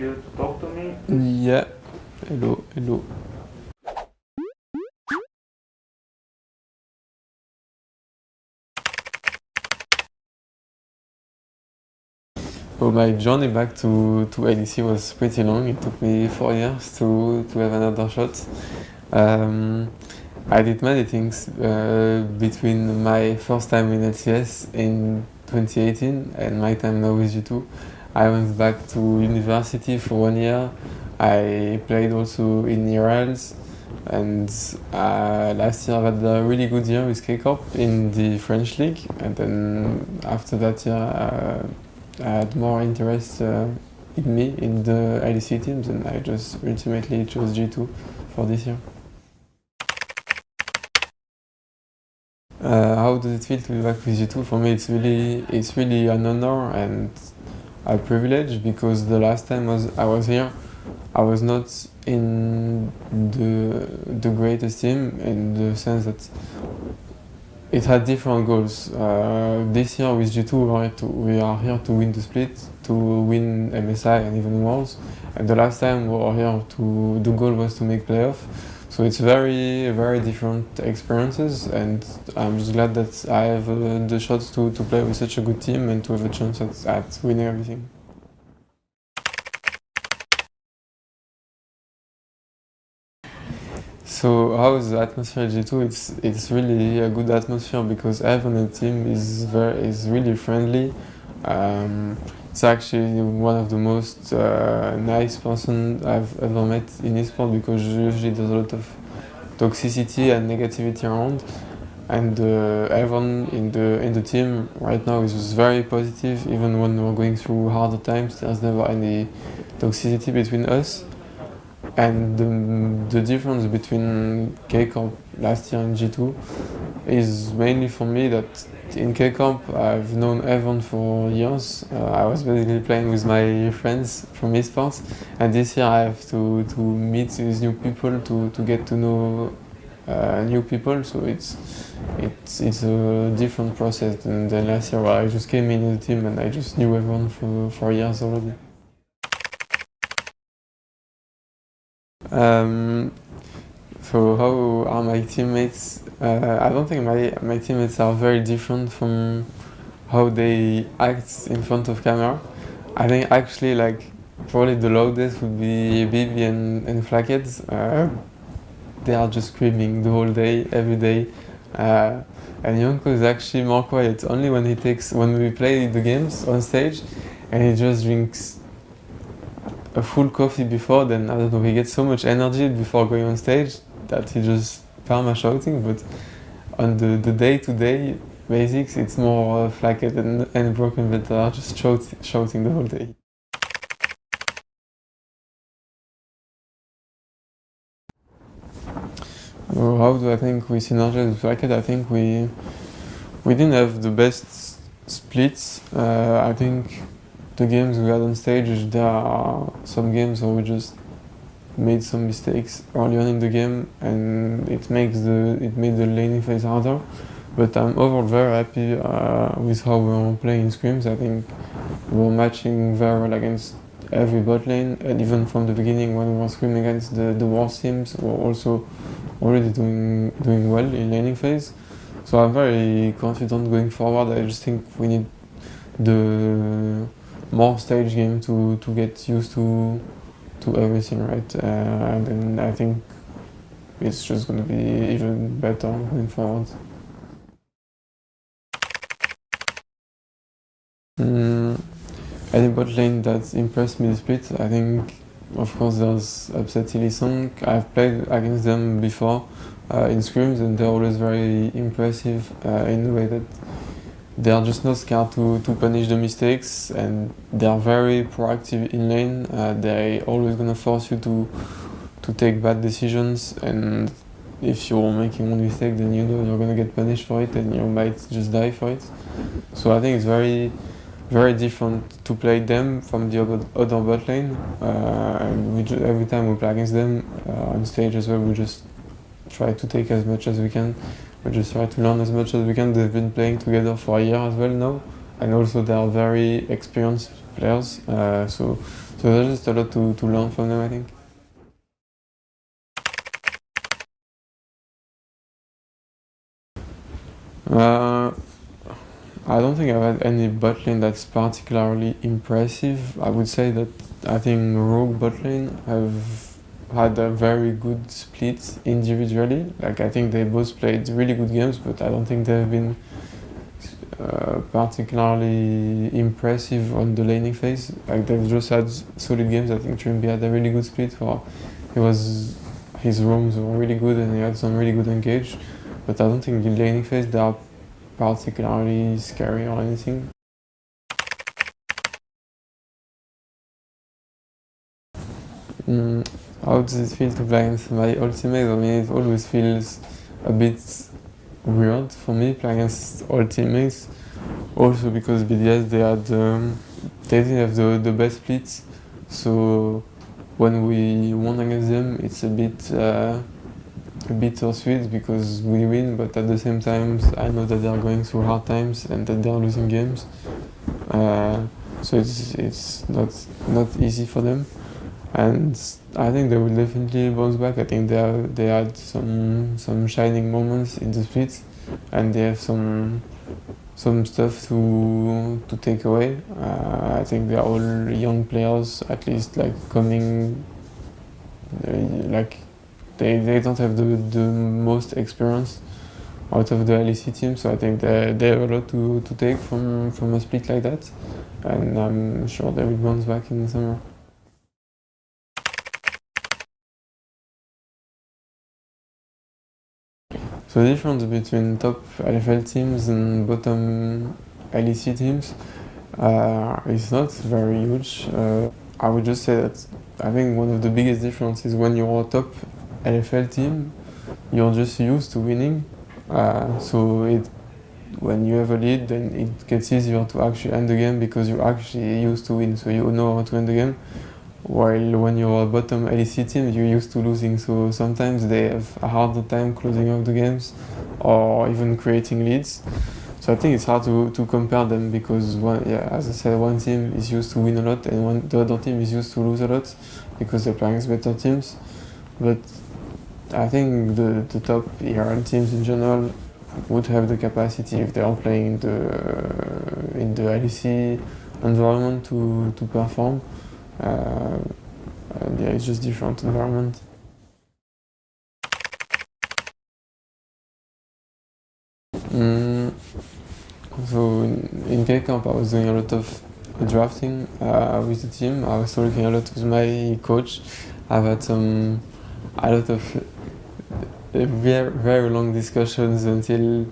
you to talk to me? Yeah. Hello, hello. Well, my journey back to ADC was pretty long. It took me 4 years to have another shot. I did many things between my first time in LCS in 2018 and my time now with G2. I went back to university for 1 year. I played also in Urals, and last year I had a really good year with K-Corp in the French league, and then after that year I had more interest in me in the IDC teams, and I just ultimately chose G2 for this year. How does it feel to be back with G2? For me, it's really an honor and a privilege, because the last time I was here, I was not in the greatest team, in the sense that it had different goals. This year with G2 we are here to win the split, to win MSI and even Worlds. And the last time we were here, the goal was to make playoff. So it's very, very different experiences, and I'm just glad that I have the shot to play with such a good team and to have a chance at winning everything. So how is the atmosphere at G2? It's really a good atmosphere, because everyone in the team is really friendly. It's actually one of the most nice person I've ever met in esports, because usually there's a lot of toxicity and negativity around, and everyone in the team right now is just very positive. Even when we're going through harder times, there's never any toxicity between us. And the difference between K-Corp last year and G2 is mainly for me that in K-Corp I've known everyone for years. I was basically playing with my friends from Esports, and this year I have to meet these new people, to get to know new people. So it's a different process than last year, where I just came in the team and I just knew everyone for years already. So how are my teammates? I don't think my teammates are very different from how they act in front of camera. I think actually, like, probably the loudest would be Bibi and Flakked. They are just screaming the whole day, every day. And Yonko is actually more quiet. Only when we play the games on stage, and he just drinks a full coffee before, then I don't know, he gets so much energy before going on stage that he just perma shouting. But on the day-to-day basics, it's more Flakked and Broken that are just shouting the whole day. So how do I think we synergize with Flakked? I think we didn't have the best splits. I think the games we had on stage, there are some games where we just made some mistakes early on in the game, and it made the laning phase harder. But I'm overall very happy with how we're playing in scrims. I think we're matching very well against every bot lane, and even from the beginning when we were scrimming against the worst teams, we're also already doing well in laning phase. So I'm very confident going forward. I just think we need the more stage game to get used to everything, right? And then I think it's just going to be even better going forward. Any bot lane that impressed me this split, I think, of course, there's Upset Illisong. I've played against them before in scrims, and they're always very impressive in the way that they are just not scared to punish the mistakes, and they are very proactive in lane. They're always gonna force you to take bad decisions, and if you're making one mistake, then you know you're gonna get punished for it, and you might just die for it. So I think it's very, very different to play them from the other bot lane. And every time we play against them on stage as well, we just try to take as much as we can. We just try to learn as much as we can. They've been playing together for a year as well now, and also they are very experienced players. So there's just a lot to learn from them, I think. Uh, I don't think I've had any bot lane that's particularly impressive. I would say that I think Rogue bot lane have had a very good split individually. Like, I think they both played really good games, but I don't think they've been particularly impressive on the laning phase. Like, they've just had solid games. I think Trimby had a really good split. His roams were really good and he had some really good engage. But I don't think the laning phase they are particularly scary or anything. How does it feel to play against my ultimate? I mean, it always feels a bit weird for me playing against ultimates. Also because BDS they didn't have the best splits, so when we won against them, it's a bit so sweet because we win, but at the same time, I know that they are going through hard times and that they are losing games. So it's not easy for them, and I think they will definitely bounce back. I think they had some shining moments in the split, and they have some stuff to take away. I think they are all young players, at least like coming like they don't have the most experience out of the LEC team, so I think they have a lot to take from a split like that, and I'm sure they will bounce back in the summer. So the difference between top LFL teams and bottom LEC teams is not very huge. I would just say that I think one of the biggest differences is when you're a top LFL team, you're just used to winning. When you have a lead, then it gets easier to actually end the game because you're actually used to win, so you know how to end the game. While when you're a bottom LEC team, you're used to losing, so sometimes they have a harder time closing out the games or even creating leads. So I think it's hard to compare them because, as I said, one team is used to win a lot and the other team is used to lose a lot because they're playing against better teams. But I think the top ERL teams in general would have the capacity, if they are playing in the LEC environment, to perform. And it's just different environment. So in K-Camp I was doing a lot of drafting with the team. I was talking a lot with my coach. I've had a lot of very, very long discussions until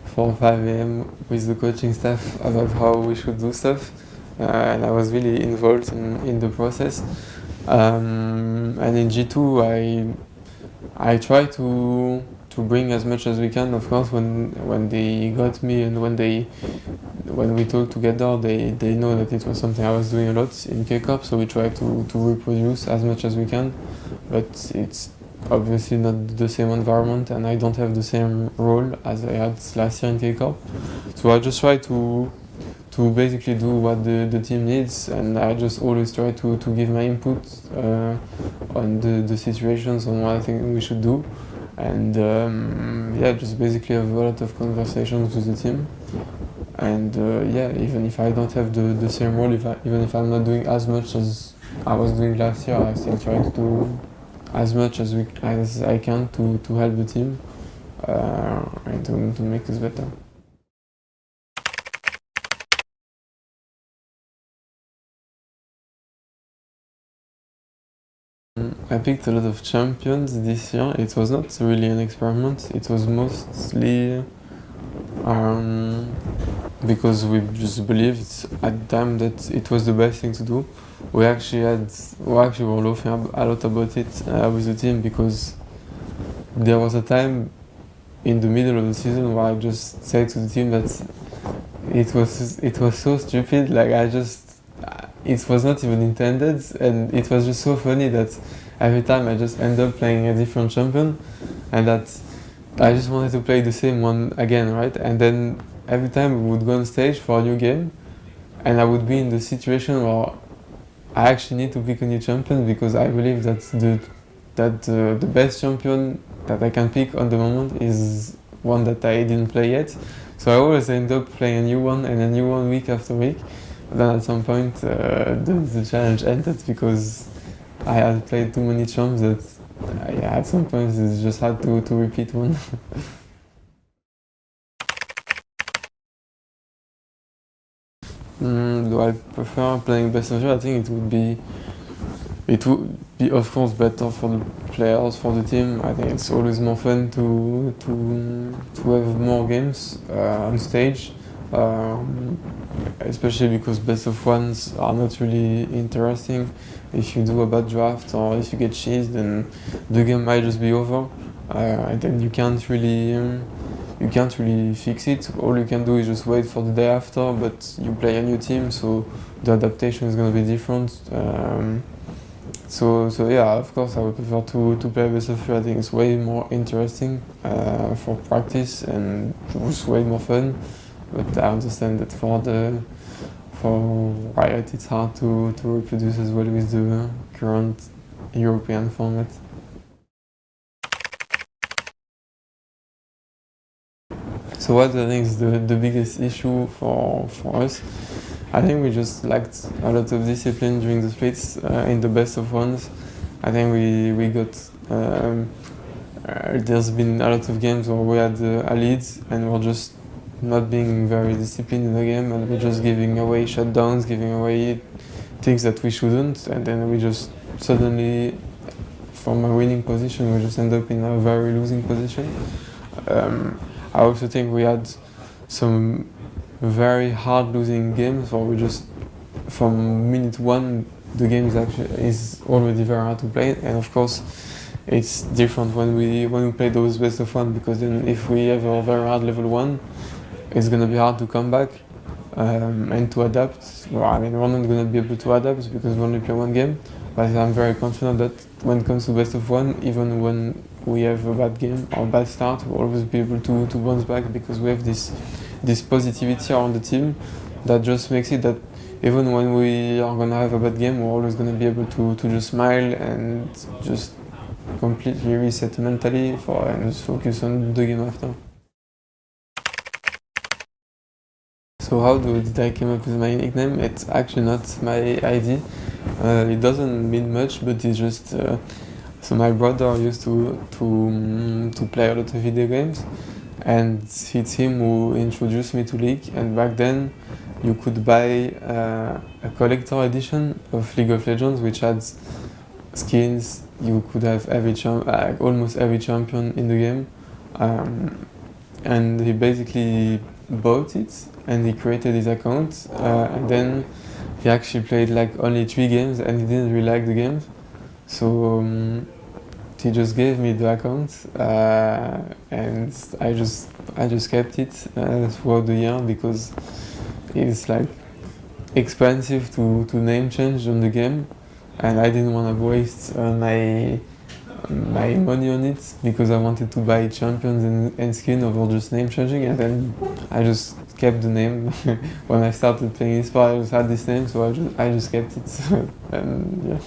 4 or 5 a.m. with the coaching staff about how we should do stuff. And I was really involved in the process. And in G2 I try to bring as much as we can. Of course, when they got me and when we talked together, they know that it was something I was doing a lot in K-Cup, so we try to reproduce as much as we can. But it's obviously not the same environment, and I don't have the same role as I had last year in K-Cup. So I just try to basically do what the team needs, and I just always try to give my input on the situations, on what I think we should do. And just basically have a lot of conversations with the team. And even if I don't have the same role, even if I'm not doing as much as I was doing last year, I still try to do as much as I can to help the team and to make us better. I picked a lot of champions this year. It was not really an experiment. It was mostly because we just believed at the time that it was the best thing to do. We actually were laughing a lot about it with the team, because there was a time in the middle of the season where I just said to the team that it was so stupid. Like, it was not even intended, and it was just so funny that every time I just end up playing a different champion, and that I just wanted to play the same one again, right? And then every time we would go on stage for a new game, and I would be in the situation where I actually need to pick a new champion because I believe that the best champion that I can pick on the moment is one that I didn't play yet. So I always end up playing a new one and a new one week after week. But then at some point the challenge ended because I had played too many champs that yeah, at some point it's just hard to repeat one. Do I prefer playing best of 3? I think it would be of course better for the players, for the team. I think it's always more fun to have more games on stage, especially because best of ones are not really interesting. If you do a bad draft or if you get cheesed, then the game might just be over, and then you can't really fix it. All you can do is just wait for the day after, but you play a new team, so the adaptation is going to be different. So yeah, of course I would prefer to play best of 3. I think it's way more interesting for practice and just way more fun. But I understand that for Riot it's hard to reproduce as well with the current European format. So what I think is the biggest issue for us, I think we just lacked a lot of discipline during the splits in the best of ones. I think we got, there's been a lot of games where we had a lead and we're just not being very disciplined in the game, and we're just giving away shutdowns, giving away things that we shouldn't, and then we just suddenly, from a winning position, we just end up in a very losing position. I also think we had some very hard losing games where we just, from minute one, the game is already very hard to play, and of course it's different when we play those best of one, because then if we have a very hard level 1, it's gonna be hard to come back and to adapt. Well, I mean, we're not gonna be able to adapt because we only play one game, but I'm very confident that when it comes to best of one, even when we have a bad game or bad start, we'll always be able to bounce back, because we have this positivity around the team that just makes it that even when we are gonna have a bad game, we're always gonna be able to just smile and just completely reset mentally and just focus on the game after. So how did I come up with my nickname? It's actually not my idea. It doesn't mean much, but it's just so my brother used to play a lot of video games, and it's him who introduced me to League. And back then, you could buy a collector edition of League of Legends, which had skins. You could have almost every champion in the game, and he basically bought it and he created his account, and then he actually played like only 3 games and he didn't really like the games, so he just gave me the account, and I just kept it throughout the year, because it's like expensive to name change on the game, and I didn't want to waste my money on it, because I wanted to buy champions and skin over just name changing, and then I just kept the name. When I started playing Esports, I just had this name, so I just kept it. And yeah.